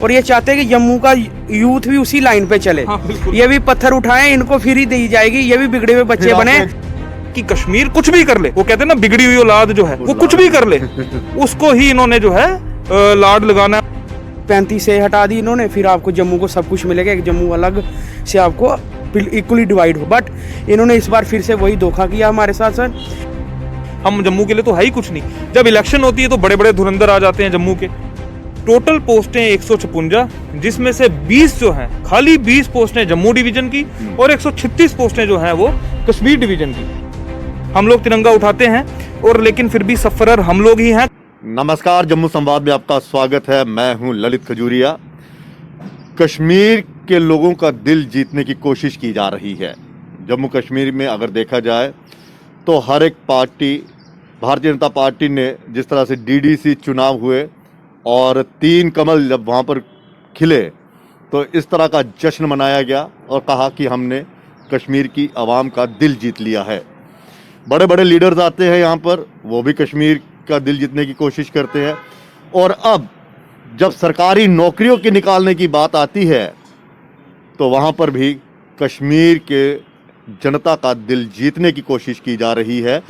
और ये चाहते हैं कि जम्मू का यूथ भी उसी लाइन पे चले। ये भी पत्थर उठाएं, इनको फ्री दी जाएगी, ये भी बिगड़े हुए बच्चे बने कि कश्मीर कुछ भी कर ले। वो कहते हैं ना, बिगड़ी हुई औलाद जो है वो कुछ भी कर ले, उसको ही इन्होंने जो है लाड लगाना। 35 से हटा दी इन्होंने, फिर आपको जम्मू को सब कुछ मिलेगा, एक जम्मू अलग से आपको इक्वली डिवाइड हो। बट इन्होंने इस बार फिर से वही धोखा किया हमारे साथ। सर हम जम्मू के लिए तो है ही कुछ नहीं। जब इलेक्शन होती है तो बड़े बड़े धुरंधर आ जाते हैं जम्मू के। टोटल पोस्टें 156, जिसमें से 20 जो हैं, खाली 20 पोस्टें जम्मू डिवीजन की और 136 पोस्टें जो हैं वो कश्मीर डिवीजन की। हम लोग तिरंगा उठाते हैं और लेकिन फिर भी सफरर हम लोग ही हैं। नमस्कार, जम्मू संवाद में आपका स्वागत है। मैं हूं ललित खजूरिया। कश्मीर के लोगों का दिल जीतने की कोशिश की जा रही है। जम्मू कश्मीर में अगर देखा जाए तो हर एक पार्टी, भारतीय जनता पार्टी ने जिस तरह से डीडीसी चुनाव हुए और 3 कमल जब वहाँ पर खिले तो इस तरह का जश्न मनाया गया और कहा कि हमने कश्मीर की आवाम का दिल जीत लिया है। बड़े बड़े लीडर्स आते हैं यहाँ पर, वो भी कश्मीर का दिल जीतने की कोशिश करते हैं। और अब जब सरकारी नौकरियों के निकालने की बात आती है तो वहाँ पर भी कश्मीर के जनता का दिल जीतने की कोशिश की जा रही है।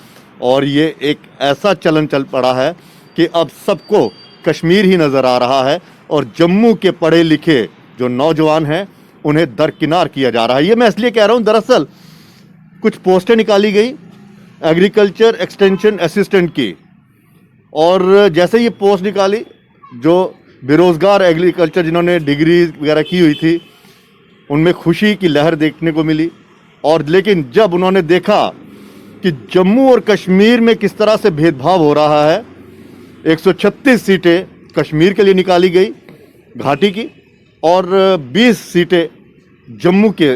और ये एक ऐसा चलन चल पड़ा है कि अब सबको कश्मीर ही नज़र आ रहा है और जम्मू के पढ़े लिखे जो नौजवान हैं उन्हें दरकिनार किया जा रहा है। ये मैं इसलिए कह रहा हूँ, दरअसल कुछ पोस्टें निकाली गई एग्रीकल्चर एक्सटेंशन असिस्टेंट की, और जैसे ये पोस्ट निकाली, जो बेरोज़गार एग्रीकल्चर जिन्होंने डिग्री वगैरह की हुई थी उनमें खुशी की लहर देखने को मिली। और लेकिन जब उन्होंने देखा कि जम्मू और कश्मीर में किस तरह से भेदभाव हो रहा है, 136 सीटें कश्मीर के लिए निकाली गई घाटी की और 20 सीटें जम्मू के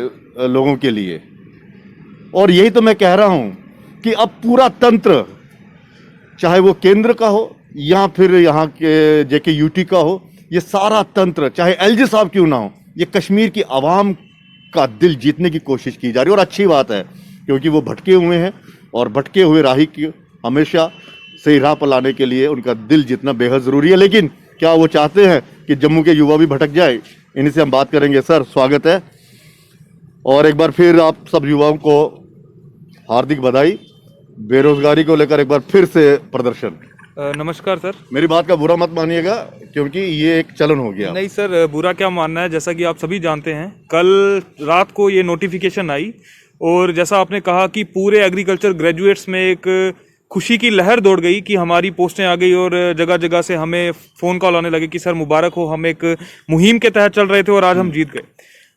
लोगों के लिए। और यही तो मैं कह रहा हूं कि अब पूरा तंत्र, चाहे वो केंद्र का हो या फिर यहाँ के जेके यूटी का हो, ये सारा तंत्र, चाहे एलजी साहब क्यों ना हो, ये कश्मीर की आवाम का दिल जीतने की कोशिश की जा रही है। और अच्छी बात है, क्योंकि वो भटके हुए हैं और भटके हुए राही की हमेशा सही राह पर लाने के लिए उनका दिल जीतना बेहद ज़रूरी है। लेकिन क्या वो चाहते हैं कि जम्मू के युवा भी भटक जाए? इन्हीं से हम बात करेंगे। सर, स्वागत है और एक बार फिर आप सब युवाओं को हार्दिक बधाई। बेरोजगारी को लेकर एक बार फिर से प्रदर्शन। नमस्कार सर। मेरी बात का बुरा मत मानिएगा क्योंकि ये एक चलन हो गया। नहीं सर, बुरा क्या मानना है। जैसा कि आप सभी जानते हैं, कल रात को ये नोटिफिकेशन आई और जैसा आपने कहा कि पूरे एग्रीकल्चर ग्रेजुएट्स में एक खुशी की लहर दौड़ गई कि हमारी पोस्टें आ गई और जगह जगह से हमें फ़ोन कॉल आने लगे कि सर मुबारक हो, हम एक मुहिम के तहत चल रहे थे और आज हम जीत गए।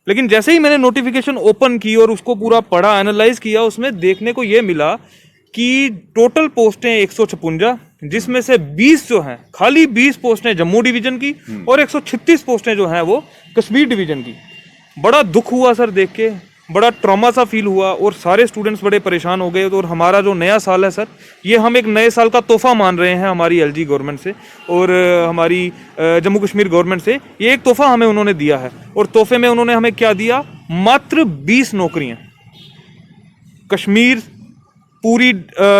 लेकिन जैसे ही मैंने नोटिफिकेशन ओपन की और उसको पूरा पढ़ा, एनालाइज किया, उसमें देखने को ये मिला कि टोटल पोस्टें 156, जिसमें से 20 जो हैं, खाली 20 पोस्टें जम्मू डिवीजन की और 136 पोस्टें जो हैं वो कश्मीर डिवीजन की। बड़ा दुख हुआ सर देख के, बड़ा ट्रॉमा सा फील हुआ और सारे स्टूडेंट्स बड़े परेशान हो गए। और हमारा जो नया साल है सर, ये हम एक नए साल का तोहफा मान रहे हैं हमारी एलजी गवर्नमेंट से और हमारी जम्मू कश्मीर गवर्नमेंट से। ये एक तोहफा हमें उन्होंने दिया है और तोहफे में उन्होंने हमें क्या दिया? मात्र 20 नौकरियां। कश्मीर पूरी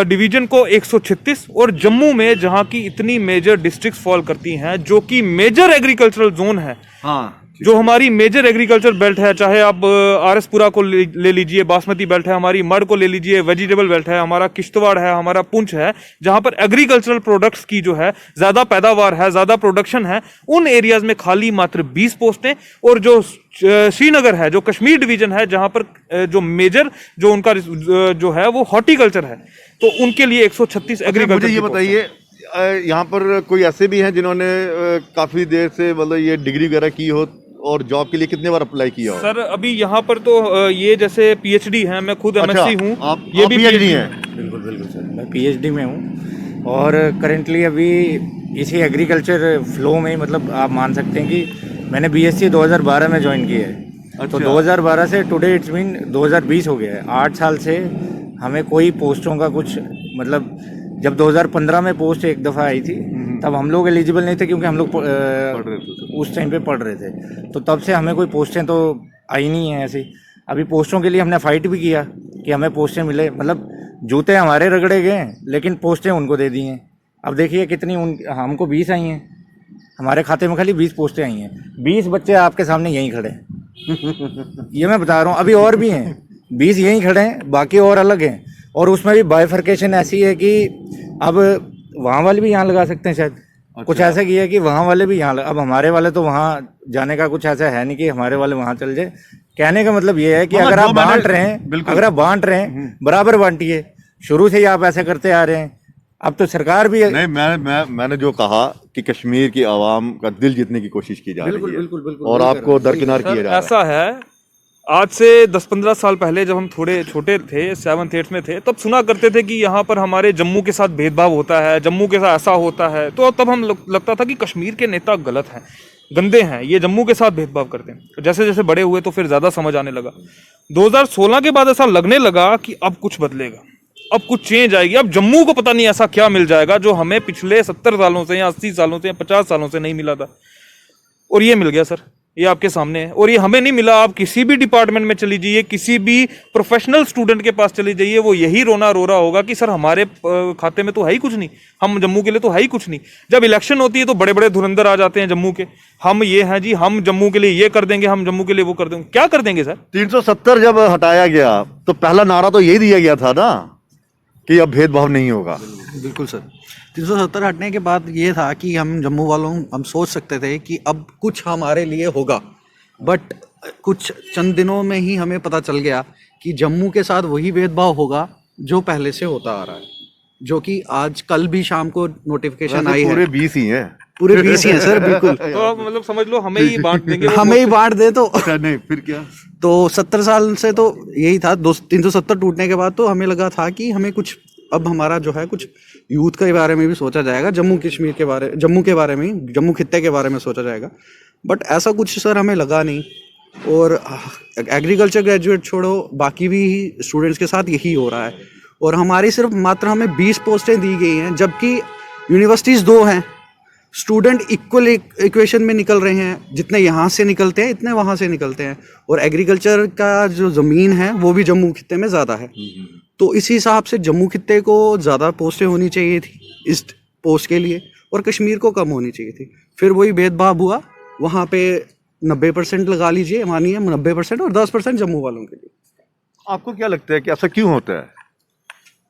डिवीजन को 136 और जम्मू में जहां की इतनी मेजर डिस्ट्रिक्ट्स फॉल करती हैं, जो कि मेजर एग्रीकल्चरल जोन है, जो हमारी मेजर एग्रीकल्चर बेल्ट है, चाहे आप आरएसपुरा को ले लीजिए, बासमती बेल्ट है हमारी, मड को ले लीजिए, वेजिटेबल बेल्ट है हमारा, किश्तवाड़ है हमारा, पुंछ है, जहां पर एग्रीकल्चरल प्रोडक्ट्स की जो है ज़्यादा पैदावार है, ज़्यादा प्रोडक्शन है, उन एरियाज में खाली मात्र 20 पोस्टें। और जो श्रीनगर है, जो कश्मीर डिवीजन है, जहां पर जो मेजर जो उनका जो है वो हॉर्टिकल्चर है, तो उनके लिए 136 एग्रीकल्चर। मुझे ये बताइए, यहाँ पर कोई ऐसे भी हैं जिन्होंने काफ़ी देर से मतलब ये डिग्री वगैरह की हो और जॉब के लिए कितने बार अप्लाई किया हो? सर अभी यहाँ पर तो ये जैसे पीएचडी है, मैं खुद एमएससी हूँ। आप ये भी पीएचडी हैं? बिल्कुल बिल्कुल सर, मैं पीएचडी में हूँ और करेंटली अभी इसी एग्रीकल्चर फ्लो में, मतलब आप मान सकते हैं कि मैंने बीएससी 2012 में ज्वाइन किया है। तो 2012 से टुडे इट्स मीन 2020 हो गया है। 8 साल से हमें कोई पोस्टों का कुछ, मतलब जब 2015 में पोस्ट एक दफ़ा आई थी तब हम लोग एलिजिबल नहीं थे क्योंकि हम लोग उस टाइम पे पढ़ रहे थे, तो तब से हमें कोई पोस्टें तो आई नहीं है ऐसी। अभी पोस्टों के लिए हमने फ़ाइट भी किया कि हमें पोस्टें मिले, मतलब जूते हमारे रगड़े गए लेकिन पोस्टें उनको दे दी हैं। अब देखिए कितनी हमको 20 आई हैं हमारे खाते में खाली 20 पोस्टें आई हैं, 20 बच्चे आपके सामने यहीं खड़े हैं। ये मैं बता रहा हूँ, अभी और भी हैं, 20 यहीं खड़े हैं, बाकी और अलग हैं। और उसमें भी बाइफर्केशन ऐसी है कि अब वहाँ वाले भी यहाँ लगा सकते हैं शायद। कुछ ऐसा किया है कि वहाँ वाले भी यहाँ अब हमारे वाले तो वहाँ जाने का कुछ ऐसा है नहीं कि हमारे वाले वहाँ चल जाए। कहने का मतलब ये है कि अगर आप बांट रहे हैं, अगर आप बांट रहे हैं बराबर बांटिए। शुरू से ही आप ऐसा करते आ रहे हैं, अब तो सरकार भी नहीं, मैंने जो कहा कि कश्मीर की आवाम का दिल जीतने की कोशिश की जा रही है, बिल्कुल और आपको दरकिनार किया जा रहा है। ऐसा है, आज से 10-15 साल पहले जब हम थोड़े छोटे थे, 7th 8th में थे, तब सुना करते थे कि यहाँ पर हमारे जम्मू के साथ भेदभाव होता है, जम्मू के साथ ऐसा होता है। तो तब हम लगता था कि कश्मीर के नेता गलत हैं, गंदे हैं, ये जम्मू के साथ भेदभाव करते हैं। जैसे जैसे बड़े हुए तो फिर ज़्यादा समझ आने लगा। 2016 के बाद ऐसा लगने लगा कि अब कुछ बदलेगा, अब कुछ चेंज आएगी। अब जम्मू को पता नहीं ऐसा क्या मिल जाएगा जो हमें पिछले 70 सालों से या 80 सालों से या 50 सालों से नहीं मिला था, और ये मिल गया सर। ये आपके सामने है, और ये हमें नहीं मिला। आप किसी भी डिपार्टमेंट में चली जाइए, किसी भी प्रोफेशनल स्टूडेंट के पास चली जाइए, वो यही रोना रो रहा होगा कि सर हमारे खाते में तो है ही कुछ नहीं, हम जम्मू के लिए तो है ही कुछ नहीं। जब इलेक्शन होती है तो बड़े बड़े धुरंधर आ जाते हैं जम्मू के, हम ये हैं जी, हम जम्मू के लिए ये कर देंगे, हम जम्मू के लिए वो कर देंगे। क्या कर देंगे सर? 370 जब हटाया गया तो पहला नारा तो यही दिया गया था ना कि अब भेदभाव नहीं होगा। बिल्कुल सर, 370 हटने के बाद ये था कि हम जम्मू वालों हम सोच सकते थे कि अब कुछ हमारे लिए होगा, बट कुछ चंद दिनों में ही हमें पता चल गया कि जम्मू के साथ वही भेदभाव होगा जो पहले से होता आ रहा है, जो कि आज कल भी शाम को नोटिफिकेशन आई है। पूरे 20 ही हैं, पूरे 20 ही हैं सर, बिल्कुल। तो आप मतलब समझ लो हमें ही बांट देंगे, हमें ही बांट दे तो नहीं फिर क्या। तो 70 साल से तो यही था। 370 टूटने के बाद तो हमें लगा था कि हमें कुछ, अब हमारा जो है कुछ यूथ के बारे में भी सोचा जाएगा, जम्मू कश्मीर के बारे, जम्मू के बारे में, जम्मू खित्ते के बारे में सोचा जाएगा, बट ऐसा कुछ सर हमें लगा नहीं। और एग्रीकल्चर ग्रेजुएट छोड़ो, बाकी भी स्टूडेंट्स के साथ यही हो रहा है। और हमारी सिर्फ मात्र हमें 20 पोस्टें दी गई हैं, जबकि यूनिवर्सिटीज़ 2 हैं। स्टूडेंट इक्वल इक्वेशन में निकल रहे हैं, जितने यहाँ से निकलते हैं इतने वहाँ से निकलते हैं। और एग्रीकल्चर का जो ज़मीन है वो भी जम्मू खित्ते में ज़्यादा है, तो इसी हिसाब से जम्मू खित्ते को ज़्यादा पोस्टें होनी चाहिए थी इस पोस्ट के लिए, और कश्मीर को कम होनी चाहिए थी। फिर वही भेदभाव हुआ, वहाँ पे 90% लगा लीजिए, मानिए 90%, और 10% जम्मू वालों के लिए। आपको क्या लगता है कि ऐसा क्यों होता है?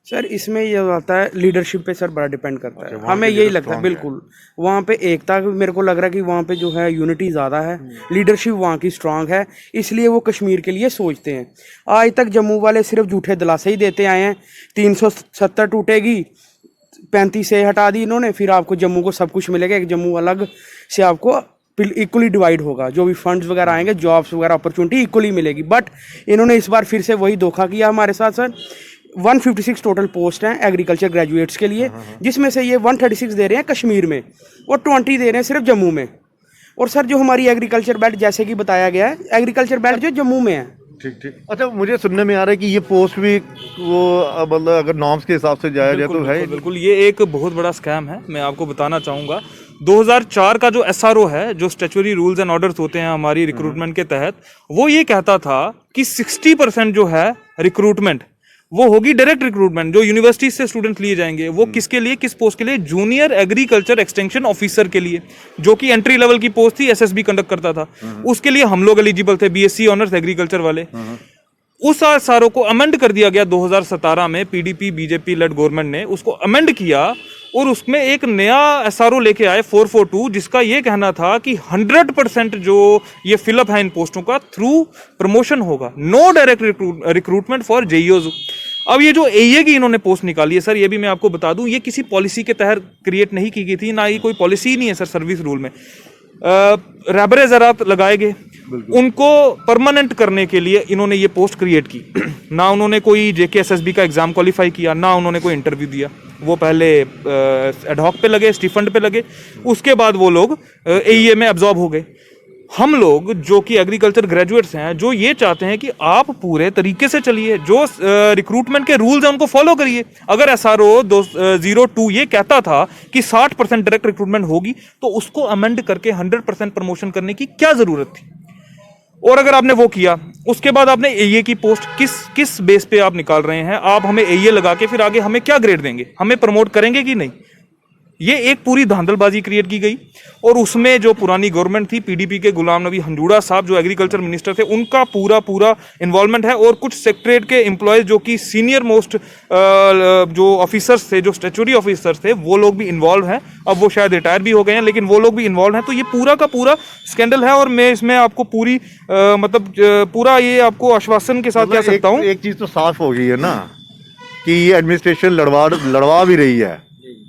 सर इसमें ये होता है, लीडरशिप पे सर बड़ा डिपेंड करता है। हमें यही लगता है, बिल्कुल वहाँ पे एकता, मेरे को लग रहा है कि वहाँ पे जो है यूनिटी ज़्यादा है, लीडरशिप वहाँ की स्ट्रांग है, इसलिए वो कश्मीर के लिए सोचते हैं। आज तक जम्मू वाले सिर्फ झूठे दिलासे ही देते आए हैं। 370 टूटेगी, 35 से हटा दी इन्होंने, फिर आपको जम्मू को सब कुछ मिलेगा, एक जम्मू अलग से आपको इक्वली डिवाइड होगा, जो भी फंड्स वगैरह आएंगे, जॉब्स वगैरह अपॉर्चुनिटी इक्वली मिलेगी। बट इन्होंने इस बार फिर से वही धोखा किया हमारे साथ सर। 156 टोटल पोस्ट हैं एग्रीकल्चर ग्रेजुएट्स के लिए, जिसमें से ये 136 दे रहे हैं कश्मीर में और 20 दे रहे हैं सिर्फ जम्मू में। और सर जो हमारी एग्रीकल्चर बेल्ट, जैसे कि बताया गया है, एग्रीकल्चर बेल्ट जो जम्मू में है। ठीक। अच्छा, मुझे सुनने में आ रहा है कि ये पोस्ट भी वो मतलब अगर नॉर्म्स के हिसाब से जाया जाए तो है। बिल्कुल, ये एक बहुत बड़ा स्कैम है। मैं आपको बताना चाहूँगा, 2004 का जो SRO है, जो स्टैट्यूटरी रूल्स एंड ऑर्डर्स होते हैं हमारी रिक्रूटमेंट के तहत, वो ये कहता था कि 60% जो है रिक्रूटमेंट वो होगी डायरेक्ट रिक्रूटमेंट, जो यूनिवर्सिटी से स्टूडेंट्स लिए जाएंगे। वो किसके लिए, किस पोस्ट के लिए? जूनियर एग्रीकल्चर एक्सटेंशन ऑफिसर के लिए, जो कि एंट्री लेवल की पोस्ट थी, SSB कंडक्ट करता था। उसके लिए हम लोग एलिजिबल थे, BSc ऑनर्स एग्रीकल्चर वाले। उस SRO को अमेंड कर दिया गया 2017 में, PDP BJP लेड गवर्नमेंट ने उसको अमेंड किया, और उसमें एक नया SRO लेके आए 442, जिसका ये कहना था कि 100% जो ये फिलअप है इन पोस्टों का थ्रू प्रमोशन होगा, no direct recruitment for JEOs। अब ये जो AE की इन्होंने पोस्ट निकाली है सर, ये भी मैं आपको बता दूं, ये किसी पॉलिसी के तहत क्रिएट नहीं की गई थी, ना ही कोई पॉलिसी नहीं है सर सर्विस रूल में। रहबरे ज़रात लगाए गए, उनको परमानेंट करने के लिए इन्होंने ये पोस्ट क्रिएट की। ना उन्होंने कोई JKSSB का एग्जाम क्वालिफाई किया, ना उन्होंने कोई इंटरव्यू दिया। वो पहले एडहॉक पे लगे, स्टीफंड पे लगे, उसके बाद वो लोग AEA में एब्जॉर्ब हो गए। हम लोग जो कि एग्रीकल्चर ग्रेजुएट्स हैं, जो ये चाहते हैं कि आप पूरे तरीके से चलिए, जो रिक्रूटमेंट के रूल्स हैं उनको फॉलो करिए। अगर SRO 02 ये कहता था कि 60% डायरेक्ट रिक्रूटमेंट होगी, तो उसको अमेंड करके 100% प्रमोशन करने की क्या जरूरत थी? और अगर आपने वो किया, उसके बाद आपने AE की पोस्ट किस बेस पे आप निकाल रहे हैं? आप हमें AE लगा के फिर आगे हमें क्या ग्रेड देंगे? हमें प्रमोट करेंगे कि नहीं? ये एक पूरी धांधलबाजी क्रिएट की गई और उसमें जो पुरानी गवर्नमेंट थी, पीडीपी के गुलाम नबी हंडूड़ा साहब जो एग्रीकल्चर मिनिस्टर थे, उनका पूरा इन्वॉल्वमेंट है। और कुछ सेक्रेटरीट के एम्प्लॉयज जो कि सीनियर मोस्ट जो ऑफिसर्स थे, जो स्टैट्यूटरी ऑफिसर्स थे, वो लोग भी इन्वॉल्व हैं। अब वो शायद रिटायर भी हो गए हैं, लेकिन वो लोग भी इन्वॉल्व हैं। तो ये पूरा का पूरा स्कैंडल है और मैं इसमें आपको पूरी पूरा ये आपको आश्वासन के साथ कह सकता हूँ। एक चीज तो साफ हो गई है ना कि ये एडमिनिस्ट्रेशन लड़वा भी रही है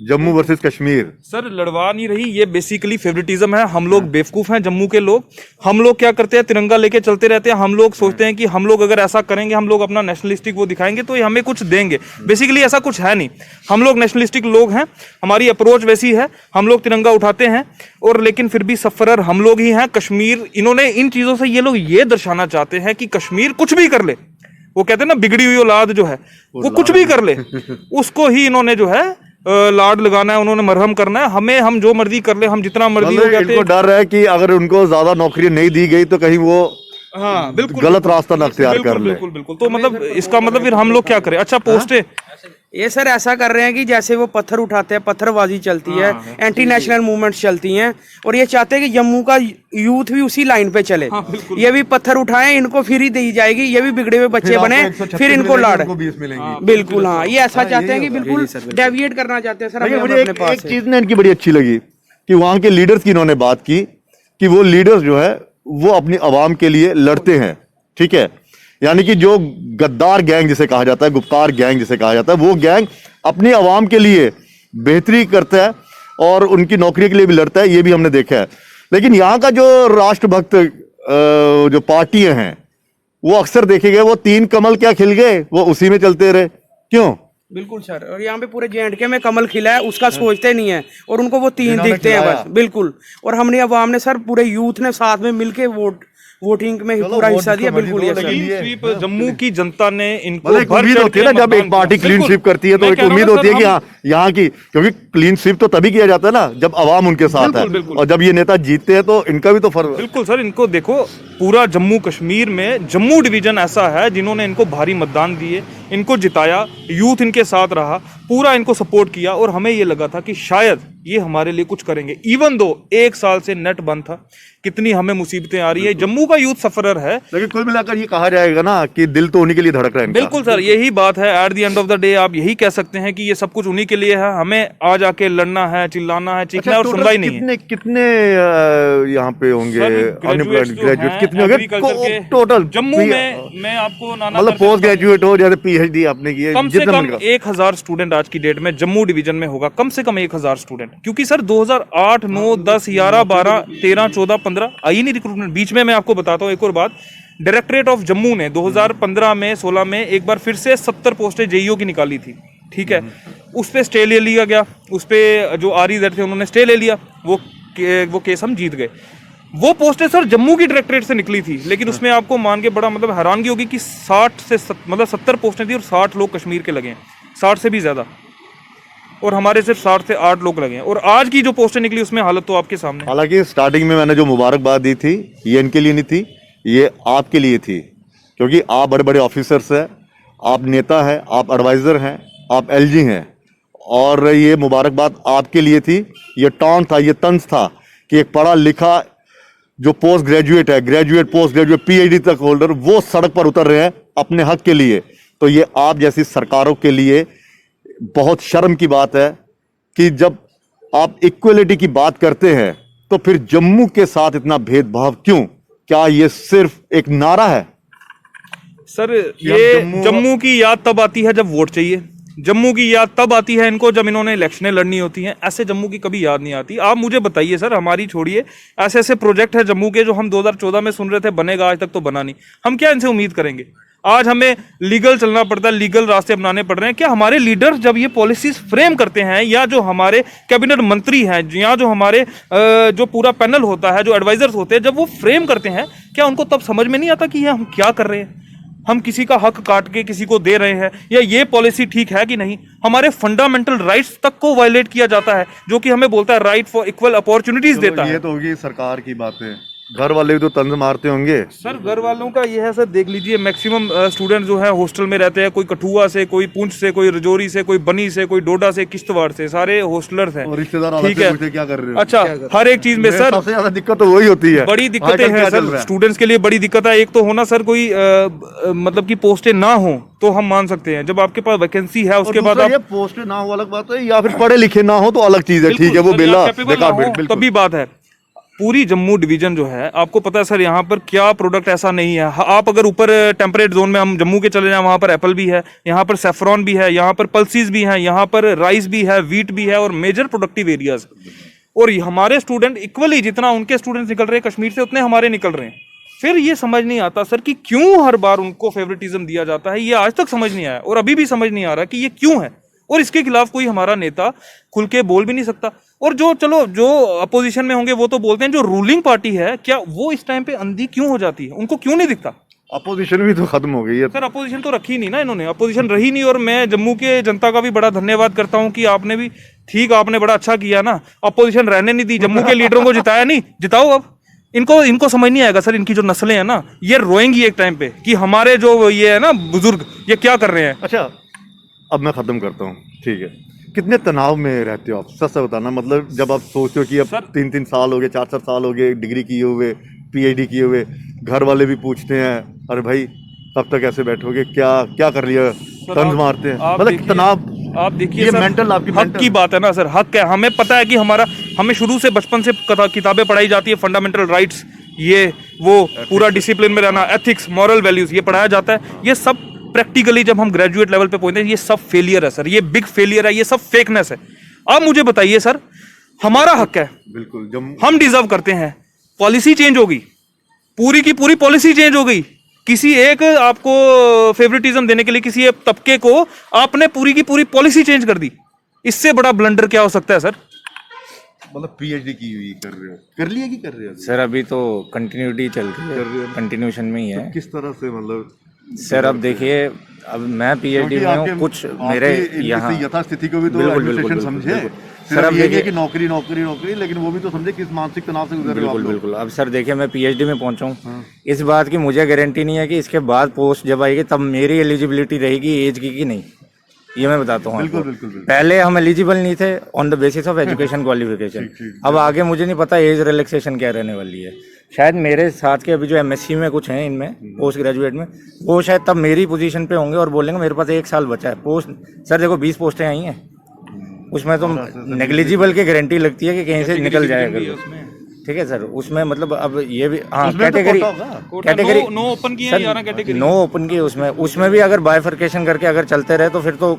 जम्मू वर्सेस कश्मीर। सर लड़वा नहीं रही, ये बेसिकली फेवरेटिज्म है। हम लोग बेवकूफ हैं जम्मू के लोग। हम लोग क्या करते हैं, तिरंगा लेके चलते रहते हैं। हम लोग सोचते हैं कि हम लोग अगर ऐसा करेंगे, हम लोग अपना नेशनलिस्टिक वो दिखाएंगे तो ये हमें कुछ देंगे। बेसिकली ऐसा कुछ है नहीं। हम लोग नेशनलिस्टिक लोग हैं, हमारी अप्रोच वैसी है। हम लोग तिरंगा उठाते हैं और लेकिन फिर भी सफरर हम लोग ही हैं। कश्मीर, इन्होंने इन चीजों से ये लोग ये दर्शाना चाहते हैं कि कश्मीर कुछ भी कर ले। वो कहते हैं ना, बिगड़ी हुई औलाद जो है वो कुछ भी कर ले, उसको ही इन्होंने जो है लाड लगाना है, उन्होंने मरहम करना है। हमें हम जो मर्जी कर ले, हम जितना मर्जी हो जाते। इनको डर है कि अगर उनको ज्यादा नौकरी नहीं दी गई तो कहीं वो हाँ बिल्कुल गलत रास्ता न अख्तियार कर ले। बिल्कुल। तो मतलब इसका मतलब फिर हम लोग क्या करें? अच्छा पोस्टें ये सर ऐसा कर रहे हैं कि जैसे वो पत्थर उठाते हैं, पत्थरबाजी चलती है, एंटी नेशनल मूवमेंट्स चलती हैं, और ये चाहते हैं कि जम्मू का यूथ भी उसी लाइन पे चले। ये भी पत्थर उठाएं, इनको फ्री दी जाएगी, ये भी बिगड़े हुए बच्चे बने, फिर इनको लाड़। बिल्कुल हाँ, ये ऐसा चाहते हैं कि बिल्कुल डेविएट करना चाहते हैं सर। मुझे एक चीज ना इनकी बड़ी अच्छी लगी कि वहां के लीडर्स की इन्होंने बात की कि वो लीडर्स जो है वो अपनी आवाम के लिए लड़ते हैं। ठीक है, यानी कि जो गद्दार गैंग जिसे कहा जाता है, गुप्कार गैंग जिसे कहा जाता है, वो गैंग अपनी आवाम के लिए बेहतरी करता है और उनकी नौकरी के लिए भी लड़ता है। ये भी हमने देखा है। लेकिन यहाँ का जो राष्ट्रभक्त जो पार्टियां हैं वो अक्सर देखे गए, वो 3 कमल क्या खिल गए, वो उसी में चलते रहे। क्यों? बिल्कुल सर। और यहाँ पे पूरे J&K में कमल खिला है, उसका सोचते नहीं है और उनको वो 3 दिखते हैं बस। बिल्कुल। और हमने अवाम ने सर, पूरे यूथ ने साथ में मिलके वोटिंग में पूरा हिस्सा दिया। बिल्कुल। क्लीन स्वीप जम्मू की जनता ने इनको एक उम्मीद होती है ना, जब एक पार्टी क्लीन स्वीप करती है तो एक उम्मीद होती है कि हाँ यहाँ की, क्योंकि क्लीन स्वीप तो तभी किया जाता है ना जब आवाम उनके साथ है, और जब ये नेता जीतते हैं तो इनका भी तो फर्क। बिल्कुल सर। इनको देखो, पूरा जम्मू कश्मीर में जम्मू डिवीजन ऐसा है जिन्होंने इनको भारी मतदान दिए, इनको जिताया, यूथ इनके साथ रहा, पूरा इनको सपोर्ट किया और हमें ये लगा था कि शायद ये हमारे लिए कुछ करेंगे। इवन दो 1 साल से नेट बंद था, कितनी हमें मुसीबतें आ रही है, जम्मू का यूथ सफरर है। लेकिन कुल मिलाकर ये कहा जाएगा ना कि दिल तो उन्हीं के लिए धड़क रहा है। बिल्कुल सर, यही बात है। At the end of the day आप यही कह सकते हैं कि ये सब कुछ उन्हीं के लिए है। हमें आज आके लड़ना है, चिल्लाना है, चीखना है और सुनना ही नहीं है। कितने यहाँ पे होंगे ग्रेजुएट, कितने होंगे टोटल जम्मू में? मैं आपको मतलब पोस्ट ग्रेजुएट हो, जैसे PhD आपने की है, कम से कम 1000 स्टूडेंट आज की डेट में जम्मू डिवीजन में होगा, कम से कम 1000 स्टूडेंट। क्योंकि सर 2008, 9, 10, 11, 12, 13, 14, 15 आई नहीं रिक्रूटमेंट। बीच में मैं आपको बताता हूँ एक और बात, डायरेक्टरेट ऑफ जम्मू ने 2015 में 16 में एक बार फिर से 70 पोस्टें JEO की निकाली थी। ठीक है, उस पर स्टे ले लिया गया, उस पर जो REZ थे उन्होंने स्टे ले लिया, वो केस हम जीत गए। वो पोस्टें सर जम्मू की डायरेक्टरेट से निकली थी, लेकिन उसमें आपको मान के बड़ा मतलब हैरानगी होगी कि 70 पोस्टें थी और 60 लोग कश्मीर के लगे हैं, 60 से भी ज़्यादा, और हमारे सिर्फ 7 से 8 लोग लगे हैं। और आज की जो पोस्टें निकली उसमें हालत तो आपके सामने। हालांकि स्टार्टिंग में मैंने जो मुबारकबाद दी थी ये इनके लिए नहीं थी, ये आपके लिए थी, क्योंकि आप बड़े बड़े ऑफिसर्स हैं, आप नेता हैं, आप एडवाइज़र हैं, आप LG हैं, और ये मुबारकबाद आपके लिए थी। ये टॉन्ट था, ये तंज था कि एक पढ़ा लिखा जो पोस्ट ग्रेजुएट है, ग्रेजुएट, पोस्ट ग्रेजुएट, PhD तक होल्डर, वो सड़क पर उतर रहे हैं अपने हक के लिए। तो ये आप जैसी सरकारों के लिए बहुत शर्म की बात है कि जब आप इक्वलिटी की बात करते हैं तो फिर जम्मू के साथ इतना भेदभाव क्यों? क्या ये सिर्फ एक नारा है? सर ये जम्मू की याद तब आती है जब वोट चाहिए, जम्मू की याद तब आती है इनको जब इन्होंने इलेक्शनें लड़नी होती हैं। ऐसे जम्मू की कभी याद नहीं आती। आप मुझे बताइए सर, हमारी छोड़िए, ऐसे ऐसे प्रोजेक्ट है जम्मू के जो हम 2014 में सुन रहे थे बनेगा, आज तक तो बना नहीं। हम क्या इनसे उम्मीद करेंगे? आज हमें लीगल चलना पड़ता है, लीगल रास्ते अपनाने पड़ रहे हैं। क्या हमारे लीडर्स जब ये पॉलिसीज फ्रेम करते हैं, या जो हमारे कैबिनेट मंत्री हैं, या जो हमारे जो पूरा पैनल होता है, जो एडवाइजर्स होते हैं, जब वो फ्रेम करते हैं, क्या उनको तब समझ में नहीं आता कि ये हम क्या कर रहे हैं? हम किसी का हक काट के किसी को दे रहे हैं, या ये पॉलिसी ठीक है कि नहीं? हमारे फंडामेंटल राइट्स तक को वायलेट किया जाता है, जो कि हमें बोलता है राइट फॉर इक्वल अपॉर्चुनिटीज देता है। ये तो होगी सरकार की बातें, घर वाले भी तो तंज मारते होंगे। सर घर वालों का ये है सर, देख लीजिए मैक्सिमम स्टूडेंट जो है हॉस्टल में रहते हैं, कोई कठुआ से, कोई पुंछ से, कोई रजौरी से, कोई बनी से, कोई डोडा से, किश्तवाड़ से, सारे हॉस्टलर्स हैं। और रिश्तेदार ठीक अलग से है, पूछते क्या कर रहे हो। अच्छा हर एक चीज में मेरे सर सबसे ज्यादा दिक्कत तो वही होती है, बड़ी दिक्कतें आजकल हैं क्या चल सर, रहा है। स्टूडेंट्स के लिए बड़ी दिक्कत है। एक तो होना सर कोई मतलब कि पोस्टें ना हो तो हम मान सकते हैं, जब आपके पास वैकेंसी है उसके बाद आप ये पोस्ट ना हो अलग बात है, या फिर पढ़े लिखे ना हो तो अलग चीज है, ठीक है वो बिल्कुल, बेला सर, capable बेकार ना हो, बिल्कुल। तभी बात है। पूरी जम्मू डिवीजन जो है, आपको पता है सर यहाँ पर क्या प्रोडक्ट ऐसा नहीं है। आप अगर ऊपर टेम्परेट जोन में हम जम्मू के चले जाएं, वहाँ पर एप्पल भी है, यहाँ पर सेफ्रॉन भी है, यहाँ पर पल्सीज भी हैं, यहाँ पर राइस भी है, वीट भी है, और मेजर प्रोडक्टिव एरियाज। और हमारे स्टूडेंट इक्वली जितना उनके स्टूडेंट्स निकल रहे हैं कश्मीर से, उतने हमारे निकल रहे हैं। फिर ये समझ नहीं आता सर कि क्यों हर बार उनको फेवरेटिज्म दिया जाता है, ये आज तक समझ नहीं आया और अभी भी समझ नहीं आ रहा कि ये क्यों है। और इसके खिलाफ कोई हमारा नेता खुल के बोल भी नहीं सकता। और जो अपोजिशन में होंगे वो तो बोलते हैं, जो रूलिंग पार्टी है क्या वो इस टाइम पे अंधी क्यों हो जाती है, उनको क्यों नहीं दिखता? अपोजिशन भी तो खत्म हो गई है सर अपोजिशन तो रखी नहीं ना इन्होंने, अपोजिशन रही नहीं। और मैं जम्मू के जनता का भी बड़ा धन्यवाद करता हूं कि आपने भी ठीक, आपने बड़ा अच्छा किया ना, अपोजिशन रहने नहीं दी, जम्मू के लीडरों को जिताया नहीं, जिताओ अब। इनको समझ नहीं आएगा सर, इनकी जो नस्लें हैं ना ये रोएंगी एक टाइम पे कि हमारे जो ये है ना बुजुर्ग ये क्या कर रहे हैं। अच्छा अब मैं खत्म करता हूँ, ठीक है। कितने तनाव में रहते हो आप, सच से बताना। मतलब जब आप सोचते हो कि अब 3-3 साल हो गए, 4-4 साल हो गए डिग्री किए हुए, PhD किए हुए, घर वाले भी पूछते हैं अरे भाई तब तक ऐसे बैठोगे, क्या क्या कर लिया, तंज मारते हैं, मतलब तनाव। आप देखिए ये सर, मेंटल आपकी हक की बात है ना सर, हक है। हमें पता है कि हमें शुरू से बचपन से किताबें पढ़ाई जाती है, फंडामेंटल राइट्स, ये वो पूरा डिसिप्लिन में रहना, एथिक्स, मॉरल वैल्यूज, ये पढ़ाया जाता है। ये सब प्रैक्टिकली जब हम ग्रेजुएट लेवल पे पहुंचते हैं ये सब फेलियर है सर, ये बिग फेलियर है, ये सब फेकनेस है। आप मुझे बताइए सर, हमारा हक है, बिल्कुल हम डिजर्व करते हैं। पॉलिसी चेंज हो गई, पूरी की पूरी पॉलिसी चेंज हो गई, किसी एक आपको फेवरेटिज्म देने के लिए किसी एक तबके को आपने पूरी की पूरी पॉलिसी चेंज कर दी। इससे बड़ा ब्लंडर क्या हो सकता है सर? मतलब PhD की हुई कर रहे हो, कर लिया कि कर रहे हो? सर अभी तो कंटिन्यूटी चल रही है, कंटिन्यूशन में ही है। किस तरह से मतलब सर अब देखिए, अब मैं PhD में हूँ, कुछ मेरे यहाँ यथास्थिति को भी तो बिल्कुल, एडमिनिस्ट्रेशन बिल्कुल, समझे। बिल्कुल। सर अब ये कि नौकरी नौकरी नौकरी, लेकिन वो भी तो समझे किस मानसिक तनाव से गुजर रहे हो आप बिल्कुल लोग। बिल्कुल। अब सर देखिए मैं PhD में पहुंचा हूँ, इस बात की मुझे गारंटी नहीं है कि इसके बाद पोस्ट जब आएगी तब मेरी एलिजिबिलिटी रहेगी एज की नहीं, ये मैं बताता हूँ आपको। बिल्कुल। पहले हम एलिजिबल नहीं थे on the basis of education qualification. अब आगे मुझे नहीं पता एज रिलैक्सेशन क्या रहने वाली है। शायद मेरे साथ के अभी जो MSc में कुछ हैं इनमें पोस्ट ग्रेजुएट में, वो शायद तब मेरी पोजीशन पे होंगे और बोलेंगे मेरे पास 1 साल बचा है पोस्ट। सर देखो 20 पोस्टें आई हैं, उसमें तो नेग्लिजिबल की गारंटी लगती है कि कहीं से निकल जाएगा, ठीक है सर। उसमें मतलब अब ये भी हाँ कैटेगरी नो ओपन की है, 11 कैटेगरी नो ओपन की, उसमें भी अगर बाइफर्केशन करके अगर चलते रहे तो फिर तो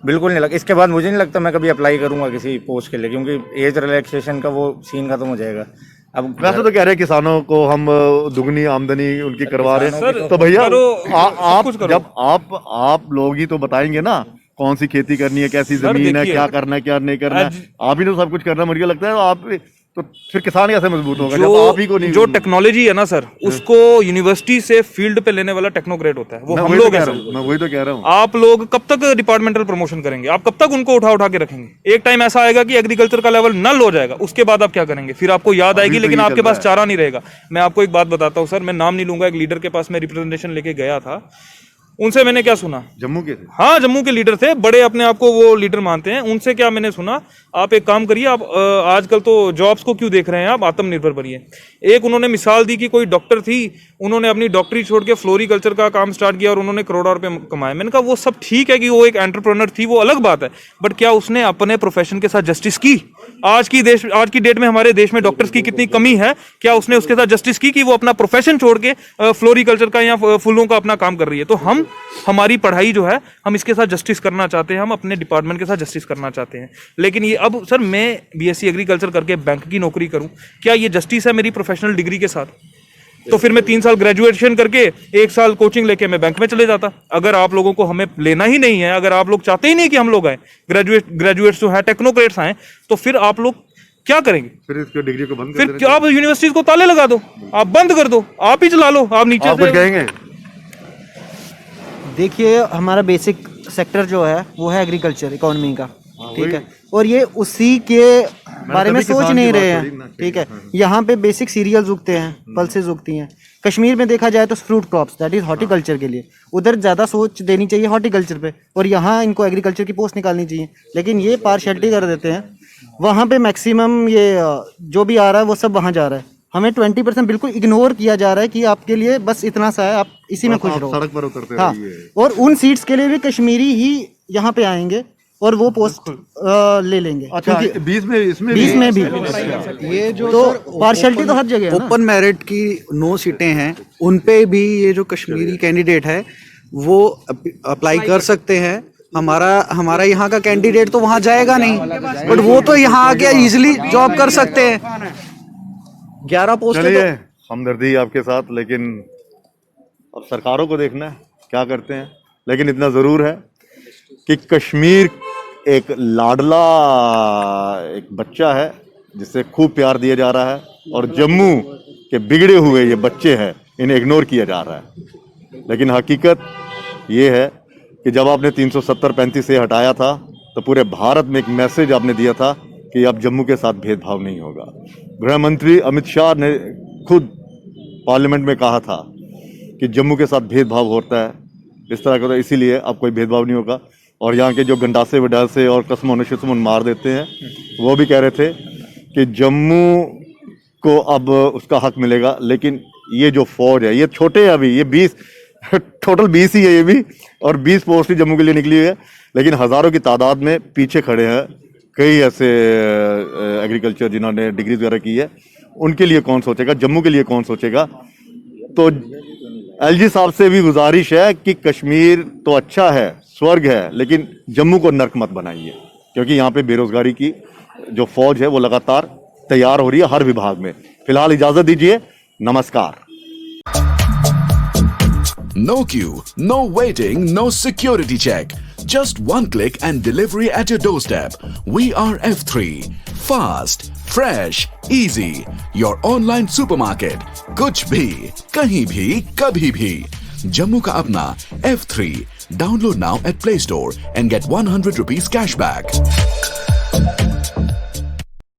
बिल्कुल नहीं लगता। इसके बाद मुझे नहीं लगता मैं कभी अप्लाई करूंगा किसी पोस्ट के लिए, क्योंकि एज रिलैक्सेशन का वो सीन खत्म हो जाएगा। अब वैसे तो कह रहे हैं किसानों को हम दुगनी आमदनी उनकी करवा रहे हैं, तो भैया आप जब आप लोग ही तो बताएंगे ना कौन सी खेती करनी है, कैसी जमीन है, क्या करना है क्या नहीं करना है, आप ही तो सब कुछ करना। मुझे लगता है आप तो फिर किसान कैसे मजबूत होगा जब आप ही को नहीं। जो टेक्नोलॉजी है ना सर, उसको यूनिवर्सिटी से फील्ड पे लेने वाला टेक्नोक्रेट होता है, वो हम लोग हैं। मैं वही तो कह रहा हूँ, आप लोग कब तक डिपार्टमेंटल प्रमोशन करेंगे, आप कब तक उनको उठा के रखेंगे? एक टाइम ऐसा आएगा कि एग्रीकल्चर का लेवल नल हो जाएगा, उसके बाद आप क्या करेंगे? फिर आपको याद आएगी, लेकिन आपके पास चारा नहीं रहेगा। मैं आपको एक बात बताता हूँ सर, मैं नाम नहीं लूंगा, एक लीडर के पास मैं रिप्रेजेंटेशन लेके गया था, उनसे मैंने क्या सुना, जम्मू के थे, हाँ जम्मू के लीडर थे, बड़े अपने आप को वो लीडर मानते हैं। उनसे क्या मैंने सुना, आप एक काम करिए, आप आजकल तो जॉब्स को क्यों देख रहे हैं, आप आत्मनिर्भर बनिए। एक उन्होंने मिसाल दी कि कोई डॉक्टर थी, उन्होंने अपनी डॉक्टरी छोड़ के फ्लोरिकल्चर का काम स्टार्ट किया और उन्होंने करोड़ों रुपए कमाए। मैंने कहा वो सब ठीक है कि वो एक एंटरप्रेन्योर थी, वो अलग बात है, बट क्या उसने अपने प्रोफेशन के साथ जस्टिस की? आज की डेट में हमारे देश में डॉक्टर्स की कितनी कमी है, क्या उसने उसके साथ जस्टिस की कि वो अपना प्रोफेशन छोड़ के फ्लोरिकल्चर का या फूलों का अपना काम कर रही है? तो हमारी पढ़ाई जो है, हम इसके साथ जस्टिस करना चाहते हैं, हम अपने डिपार्टमेंट के साथ जस्टिस करना चाहते हैं। लेकिन ये अब सर मैं BSc एग्रीकल्चर करके बैंक की नौकरी करूं, क्या ये जस्टिस है मेरी प्रोफेशनल डिग्री के साथ? तो फिर मैं 3 साल ग्रेजुएशन करके 1 साल कोचिंग लेके मैं बैंक में चले जाता। अगर आप लोगों को हमें लेना ही नहीं है, अगर आप लोग चाहते ही नहीं कि हम लोग आए, ग्रेजुएट्स जो है टेक्नोक्रेट्स आए, तो फिर आप लोग क्या करेंगे? फिर इसको डिग्री को बंद फिर क्या आप यूनिवर्सिटीज को ताले लगा दो, आप बंद कर दो, आप ही चला लो, आप नीचे कुछ कहेंगे? देखिए हमारा बेसिक सेक्टर जो है वो है एग्रीकल्चर इकोनॉमी का, ठीक है, और ये उसी के बारे में तभी सोच किसान नहीं की रहे बात करी ना, हैं। ठीक है, यहाँ पे बेसिक सीरियल्स उगते हैं, पल्सेस उगती हैं। कश्मीर में देखा जाए तो fruit crops, that is horticulture के लिए उधर ज़्यादा सोच देनी चाहिए हॉर्टिकल्चर पे, और यहाँ इनको एग्रीकल्चर की पोस्ट निकालनी चाहिए। लेकिन ये पार्शियलिटी कर देते हैं, वहाँ पे मैक्सिमम ये जो भी आ रहा है वो सब वहाँ जा रहा है। हमें 20% बिल्कुल इग्नोर किया जा रहा है कि आपके लिए बस इतना सा है, आप इसी में खुश आप रहो। सड़क पर उतरते हाँ, रहिए। और उन सीट्स के लिए भी कश्मीरी ही यहाँ पे आएंगे और वो पोस्ट ले लेंगे। अच्छा, 20 में इसमें 20 में भी ये जो तो पार्शियलिटी तो हर जगह है ना। ओपन मेरिट की 9 सीटें हैं, उन पे भी ये जो कश्मीरी कैंडिडेट है वो अप्लाई कर सकते हैं। हमारा यहाँ का कैंडिडेट तो वहाँ जाएगा नहीं, बट वो तो यहाँ आके इजीली जॉब कर सकते हैं। 11 पोस्टें चलिए, तो हमदर्दी आपके साथ, लेकिन अब सरकारों को देखना है क्या करते हैं। लेकिन इतना ज़रूर है कि कश्मीर एक लाडला एक बच्चा है जिसे खूब प्यार दिया जा रहा है, और जम्मू के बिगड़े हुए ये बच्चे हैं, इन्हें इग्नोर किया जा रहा है। लेकिन हकीकत ये है कि जब आपने 370-35 से हटाया था तो पूरे भारत में एक मैसेज आपने दिया था कि अब जम्मू के साथ भेदभाव नहीं होगा। गृह मंत्री अमित शाह ने खुद पार्लियामेंट में कहा था कि जम्मू के साथ भेदभाव होता है, इस तरह का, इसीलिए अब कोई भेदभाव नहीं होगा। और यहाँ के जो गंडासे वडासे और कसमों नशिसमों मार देते हैं, वो भी कह रहे थे कि जम्मू को अब उसका हक मिलेगा। लेकिन ये जो फौज है, ये छोटे हैं अभी, ये 20 टोटल 20 ही है ये भी, और 20 पोस्ट ही जम्मू के लिए निकली हुई है। लेकिन हज़ारों की तादाद में पीछे खड़े हैं कई ऐसे एग्रीकल्चर जिन्होंने डिग्रीज वगैरह की है। उनके लिए कौन सोचेगा, जम्मू के लिए कौन सोचेगा? तो एलजी साहब से भी गुजारिश है कि कश्मीर तो अच्छा है, स्वर्ग है, लेकिन जम्मू को नर्क मत बनाइए, क्योंकि यहाँ पे बेरोजगारी की जो फौज है वो लगातार तैयार हो रही है हर विभाग में। फिलहाल इजाजत दीजिए, नमस्कार। No queue, no waiting, no security check. Just one click and delivery at your doorstep. We are F3. Fast, fresh, easy. Your online supermarket. कुछ भी, कहीं भी, कभी भी. जम्मू का अपना F3. Download now at Play Store and get 100 rupees cashback.